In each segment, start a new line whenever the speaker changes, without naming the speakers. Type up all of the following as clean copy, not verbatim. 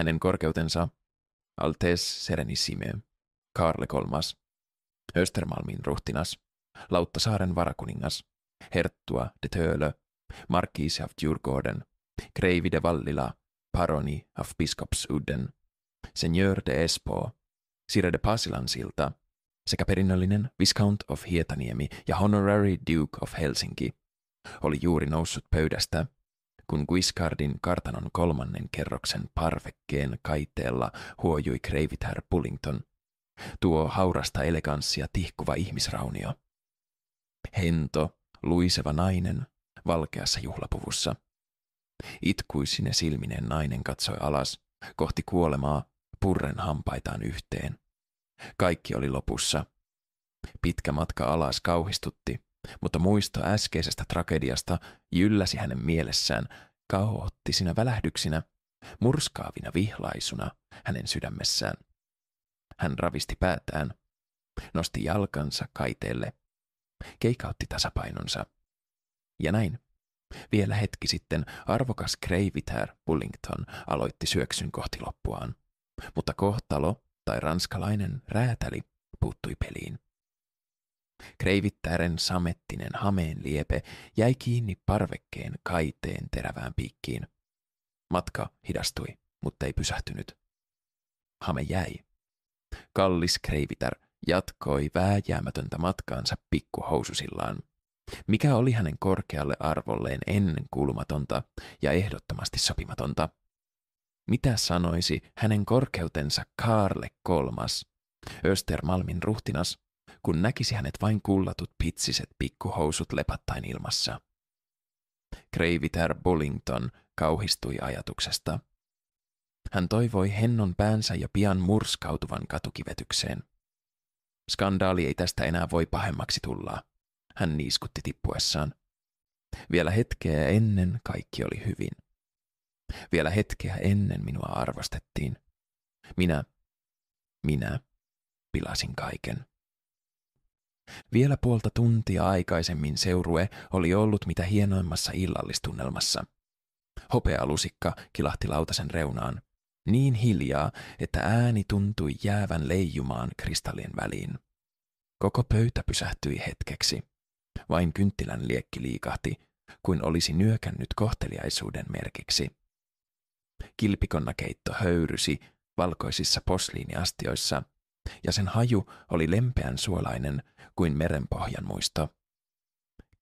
Hänen korkeutensa Altesse Serenissime, Kaarle kolmas, Östermalmin ruhtinas, Lauttasaaren varakuningas, Herttua de Töölö, Marquis of Djurgården, Kreivi de Vallila, Paroni of Biskopsudden, Seigneur de Espoo, Sire de Pasilansilta sekä perinnöllinen Viscount of Hietaniemi ja Honorary Duke of Helsinki oli juuri noussut pöydästä, kun Guiscardin kartanon 3. kerroksen parvekkeen kaiteella huojui Kreivitär Pullington, tuo haurasta eleganssia tihkuva ihmisraunio. Hento, luiseva nainen, valkeassa juhlapuvussa. Itkuisine silmineen nainen katsoi alas, kohti kuolemaa, purren hampaitaan yhteen. Kaikki oli lopussa. Pitkä matka alas kauhistutti, mutta muisto äskeisestä tragediasta jylläsi hänen mielessään kaoottisina välähdyksinä, murskaavina vihlaisuna hänen sydämessään. Hän ravisti päätään, nosti jalkansa kaiteelle, keikautti tasapainonsa. Ja näin. Vielä hetki sitten arvokas Kreivitär Pullington aloitti syöksyn kohti loppuaan, mutta kohtalo tai ranskalainen räätäli puuttui peliin. Kreivittären samettinen hameen liepe jäi kiinni parvekkeen kaiteen terävään piikkiin. Matka hidastui, mutta ei pysähtynyt. Hame jäi. Kallis Kreivitär jatkoi vääjäämätöntä matkaansa pikkuhoususillaan, mikä oli hänen korkealle arvolleen ennenkuulumatonta ja ehdottomasti sopimatonta. Mitä sanoisi hänen korkeutensa Kaarle kolmas, Östermalmin ruhtinas, kun näkisi hänet vain kullatut pitsiset pikkuhousut lepattain ilmassa? Kreivitär Bullington kauhistui ajatuksesta. Hän toivoi hennon päänsä jo pian murskautuvan katukivetykseen. Skandaali ei tästä enää voi pahemmaksi tulla, hän niiskutti tippuessaan. Vielä hetkeä ennen kaikki oli hyvin. Vielä hetkeä ennen minua arvostettiin. Minä pilasin kaiken. Vielä puolta tuntia aikaisemmin seurue oli ollut mitä hienoimmassa illallistunnelmassa. Hopealusikka kilahti lautasen reunaan, niin hiljaa, että ääni tuntui jäävän leijumaan kristallien väliin. Koko pöytä pysähtyi hetkeksi. Vain kynttilän liekki liikahti, kuin olisi nyökännyt kohteliaisuuden merkiksi. Kilpikonnakeitto höyrysi valkoisissa posliiniastioissa, ja sen haju oli lempeän suolainen kuin merenpohjan muisto.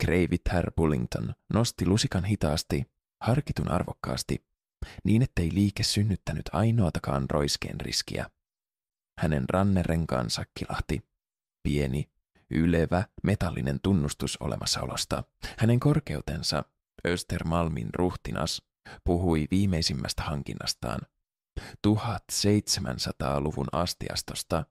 Kreivitär Pullington nosti lusikan hitaasti, harkitun arvokkaasti, niin ettei liike synnyttänyt ainoatakaan roiskeen riskiä. Hänen rannerenkaansa kilahti, pieni, ylevä, metallinen tunnustus olemassaolosta. Hänen korkeutensa, Östermalmin ruhtinas, puhui viimeisimmästä hankinnastaan, 1700-luvun astiastosta,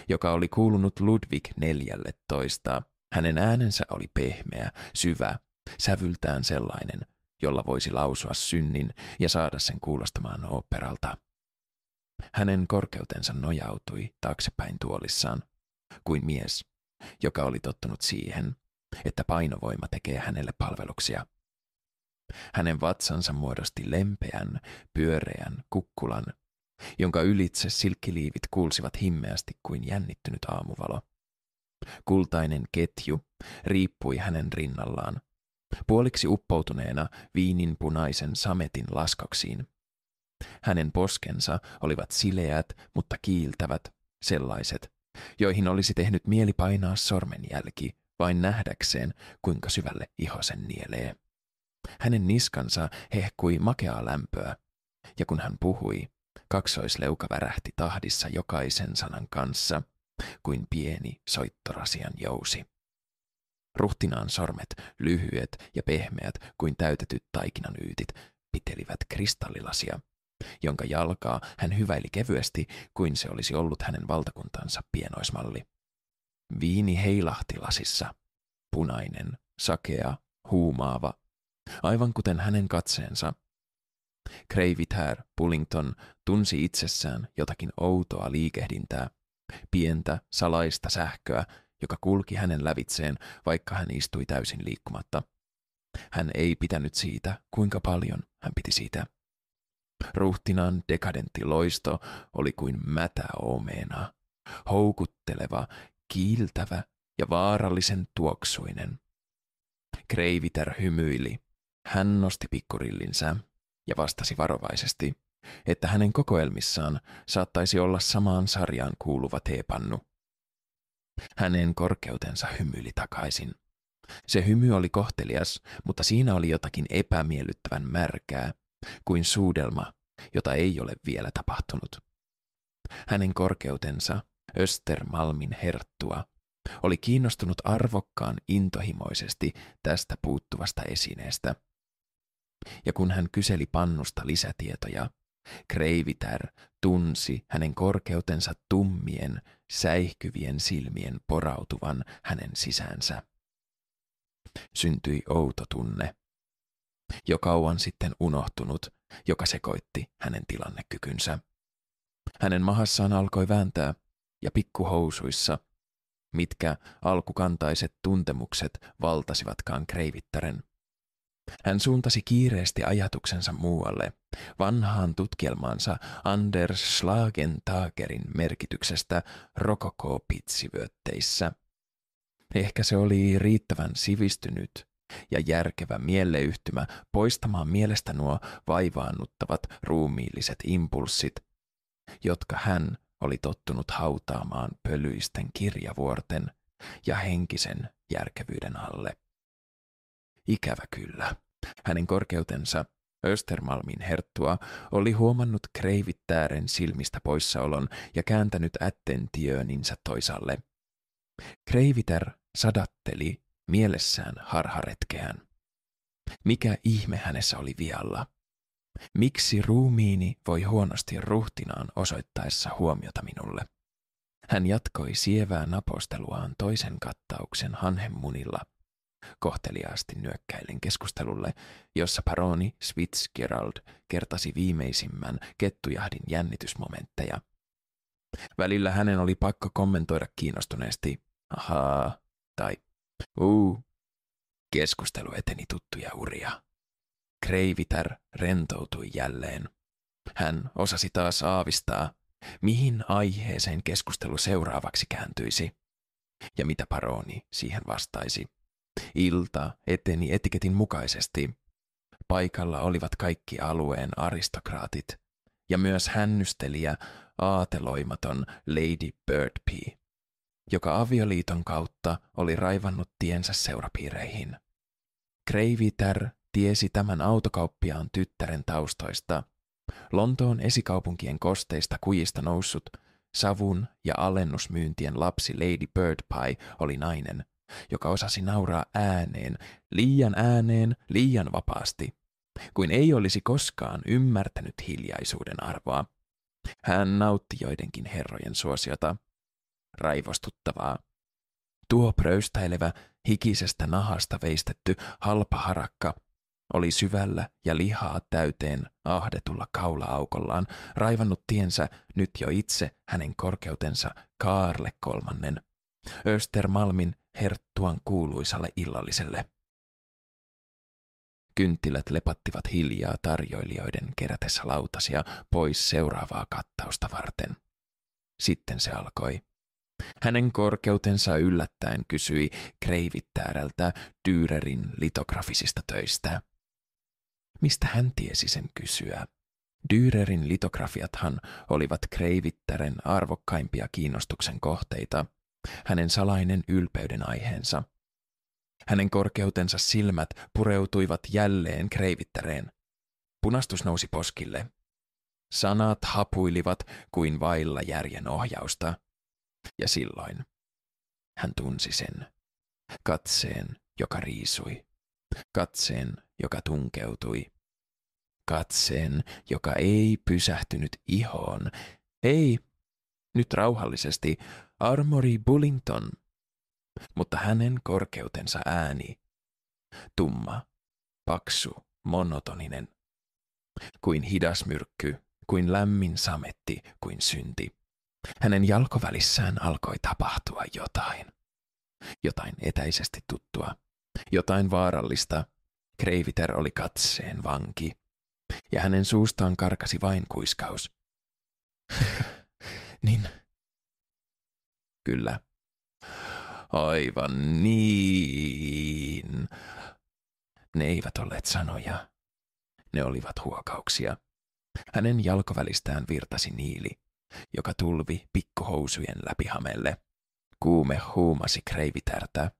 joka oli kuulunut Ludwig 14. Hänen äänensä oli pehmeä, syvä, sävyltään sellainen, jolla voisi lausua synnin ja saada sen kuulostamaan oopperalta. Hänen korkeutensa nojautui taaksepäin tuolissaan, kuin mies, joka oli tottunut siihen, että painovoima tekee hänelle palveluksia. Hänen vatsansa muodosti lempeän, pyöreän kukkulan, jonka ylitse silkkiliivit kuulsivat himmeästi kuin jännittynyt aamuvalo. Kultainen ketju riippui hänen rinnallaan, puoliksi uppoutuneena viininpunaisen sametin laskoksiin. Hänen poskensa olivat sileät, mutta kiiltävät, sellaiset, joihin olisi tehnyt mieli painaa sormenjälki vain nähdäkseen, kuinka syvälle iho sen nielee. Hänen niskansa hehkui makeaa lämpöä, ja kun hän puhui, kaksoisleuka värähti tahdissa jokaisen sanan kanssa, kuin pieni soittorasian jousi. Ruhtinaan sormet, lyhyet ja pehmeät kuin täytetyt taikinanyytit, pitelivät kristallilasia, jonka jalkaa hän hyväili kevyesti kuin se olisi ollut hänen valtakuntansa pienoismalli. Viini heilahti lasissa, punainen, sakea, huumaava, aivan kuten hänen katseensa. Kreivitär Pullington tunsi itsessään jotakin outoa liikehdintää, pientä, salaista sähköä, joka kulki hänen lävitseen, vaikka hän istui täysin liikkumatta. Hän ei pitänyt siitä, kuinka paljon hän piti siitä. Ruhtinaan dekadentti loisto oli kuin mätä omena, houkutteleva, kiiltävä ja vaarallisen tuoksuinen. Kreiviter hymyili. Hän nosti pikkurillinsä ja vastasi varovaisesti, että hänen kokoelmissaan saattaisi olla samaan sarjaan kuuluva teepannu. Hänen korkeutensa hymyili takaisin. Se hymy oli kohtelias, mutta siinä oli jotakin epämiellyttävän märkää, kuin suudelma, jota ei ole vielä tapahtunut. Hänen korkeutensa, Östermalmin herttua, oli kiinnostunut arvokkaan intohimoisesti tästä puuttuvasta esineestä. Ja kun hän kyseli pannusta lisätietoja, Kreivitär tunsi hänen korkeutensa tummien, säihkyvien silmien porautuvan hänen sisäänsä. Syntyi outo tunne, jo kauan sitten unohtunut, joka sekoitti hänen tilannekykynsä. Hänen mahassaan alkoi vääntää, ja pikkuhousuissa, mitkä alkukantaiset tuntemukset valtasivatkaan Kreivittären. Hän suuntasi kiireesti ajatuksensa muualle, vanhaan tutkielmaansa Anders Schlagentagerin merkityksestä rokokopitsivöötteissä. Ehkä se oli riittävän sivistynyt ja järkevä mieleyhtymä poistamaan mielestä nuo vaivaannuttavat ruumiilliset impulssit, jotka hän oli tottunut hautaamaan pölyisten kirjavuorten ja henkisen järkevyyden alle. Ikävä kyllä, hänen korkeutensa Östermalmin herttua oli huomannut Kreivittären silmistä poissaolon ja kääntänyt attentiööninsä toisaalle. Kreivitär sadatteli mielessään harharetkeään. Mikä ihme hänessä oli vialla? Miksi ruumiini voi huonosti ruhtinaan osoittaessa huomiota minulle? Hän jatkoi sievää naposteluaan toisen kattauksen hanhenmunilla, kohteliaasti nyökkäillen keskustelulle, jossa paroni Fitzgerald kertasi viimeisimmän kettujahdin jännitysmomentteja. Välillä hänen oli pakko kommentoida kiinnostuneesti, ahaa, tai Keskustelu eteni tuttuja uria. Kreivitär rentoutui jälleen. Hän osasi taas aavistaa, mihin aiheeseen keskustelu seuraavaksi kääntyisi, ja mitä paroni siihen vastaisi. Ilta eteni etiketin mukaisesti. Paikalla olivat kaikki alueen aristokraatit, ja myös hännystelijä, aateloimaton Lady Birdpie, joka avioliiton kautta oli raivannut tiensä seurapiireihin. Kreivitär tiesi tämän autokauppiaan tyttären taustoista. Lontoon esikaupunkien kosteista kujista noussut savun ja alennusmyyntien lapsi Lady Birdpie oli nainen, joka osasi nauraa ääneen, liian vapaasti, kuin ei olisi koskaan ymmärtänyt hiljaisuuden arvoa. Hän nautti joidenkin herrojen suosiota. Raivostuttavaa. Tuo pröystäilevä, hikisestä nahasta veistetty halpa harakka oli syvällä ja lihaa täyteen ahdetulla kaula-aukollaan raivannut tiensä nyt jo itse hänen korkeutensa Kaarle III, Östermalmin herttuan kuuluisalle illalliselle. Kynttilät lepattivat hiljaa tarjoilijoiden kerätessä lautasia pois seuraavaa kattausta varten. Sitten se alkoi. Hänen korkeutensa yllättäen kysyi Kreivittärältä Dürerin litografisista töistä. Mistä hän tiesi sen kysyä? Dürerin litografiathan olivat Kreivittären arvokkaimpia kiinnostuksen kohteita, hänen salainen ylpeyden aiheensa. Hänen korkeutensa silmät pureutuivat jälleen Kreivittäreen. Punastus nousi poskille. Sanat hapuilivat kuin vailla järjen ohjausta. Ja silloin hän tunsi sen. Katseen, joka riisui. Katseen, joka tunkeutui. Katseen, joka ei pysähtynyt ihoon. Ei, nyt rauhallisesti, Armory Bullington. Mutta hänen korkeutensa ääni. Tumma, paksu, monotoninen. Kuin hidas myrkky, kuin lämmin sametti, kuin synti. Hänen jalkovälissään alkoi tapahtua jotain. Jotain etäisesti tuttua. Jotain vaarallista. Kreivitär oli katseen vanki. ja hänen suustaan karkasi vain kuiskaus. Niin. Kyllä. Aivan niin. Ne eivät olleet sanoja. Ne olivat huokauksia. Hänen jalkovälistään virtasi niili, joka tulvi pikkuhousujen läpi hamelle. Kuume huumasi kreivitärtä.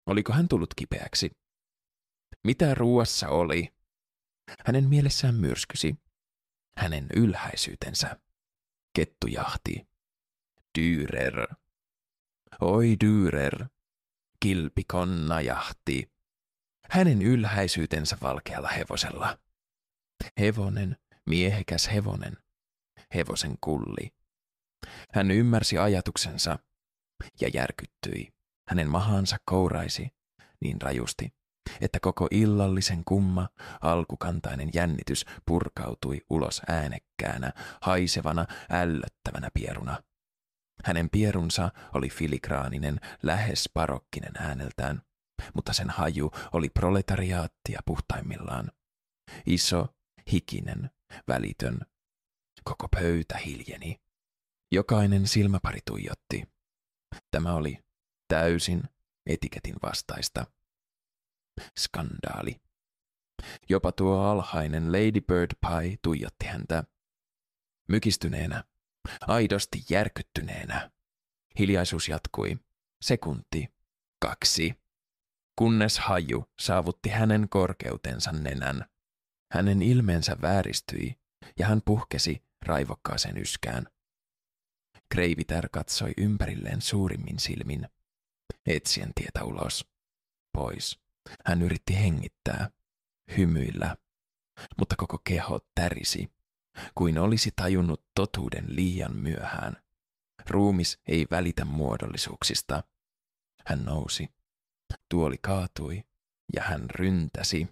Oliko hän tullut kipeäksi? Mitä ruuassa oli? Hänen mielessään myrskysi. Hänen ylhäisyytensä. Kettu jahti. Dürer. Oi Dürer. Kilpikonna jahti. Hänen ylhäisyytensä valkealla hevosella. Hevonen, miehekäs hevonen. Hevosen kulli. Hän ymmärsi ajatuksensa ja järkyttyi. Hänen mahansa kouraisi niin rajusti, että koko illallisen kumma, alkukantainen jännitys purkautui ulos äänekkäänä, haisevana, ällöttävänä pieruna. Hänen pierunsa oli filigraaninen, lähes barokkinen ääneltään, mutta sen haju oli proletariaattia puhtaimmillaan. Iso, hikinen, välitön. Koko pöytä hiljeni. Jokainen silmäpari tuijotti. Tämä oli täysin etiketin vastaista. Skandaali. Jopa tuo alhainen Lady Bird Pie tuijotti häntä. Mykistyneenä, aidosti järkyttyneenä. Hiljaisuus jatkui. Sekunti, 2. Kunnes haju saavutti hänen korkeutensa nenän. Hänen ilmeensä vääristyi ja hän puhkesi raivokkaaseen yskään. Kreivitär katsoi ympärilleen suurimmin silmin, etsien tietä ulos, pois. Hän yritti hengittää, hymyillä, mutta koko keho tärisi, kuin olisi tajunnut totuuden liian myöhään. Ruumis ei välitä muodollisuuksista. Hän nousi, tuoli kaatui ja hän ryntäsi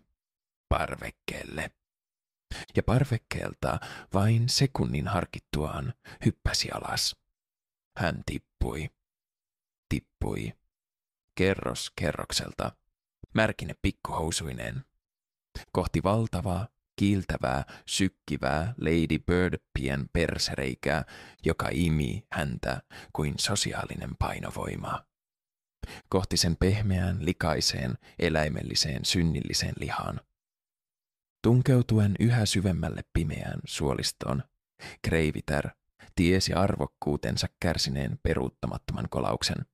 parvekkeelle. Ja parvekkeelta vain sekunnin harkittuaan hyppäsi alas. Hän tippui, kerros kerrokselta, märkine pikkuhousuineen, kohti valtavaa, kiiltävää, sykkivää Lady Birdpien persereikää, joka imi häntä kuin sosiaalinen painovoima. Kohti sen pehmeään, likaiseen, eläimelliseen, synnilliseen lihaan. Tunkeutuen yhä syvemmälle pimeään suolistoon, Kreivitär tiesi arvokkuutensa kärsineen peruuttamattoman kolauksen,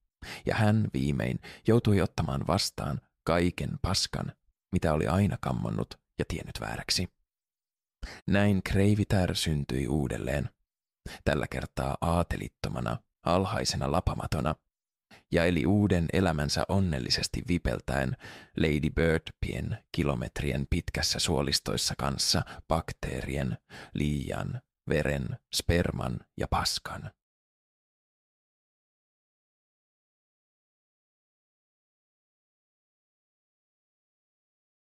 ja hän viimein joutui ottamaan vastaan kaiken paskan, mitä oli aina kammonnut ja tiennyt vääräksi. Näin Kreivitär syntyi uudelleen, tällä kertaa aatelittomana, alhaisena lapamatona, ja eli uuden elämänsä onnellisesti vipeltäen Lady Birdpien kilometrien pitkässä suolistoissa kanssa bakteerien, liian, veren, sperman ja paskan.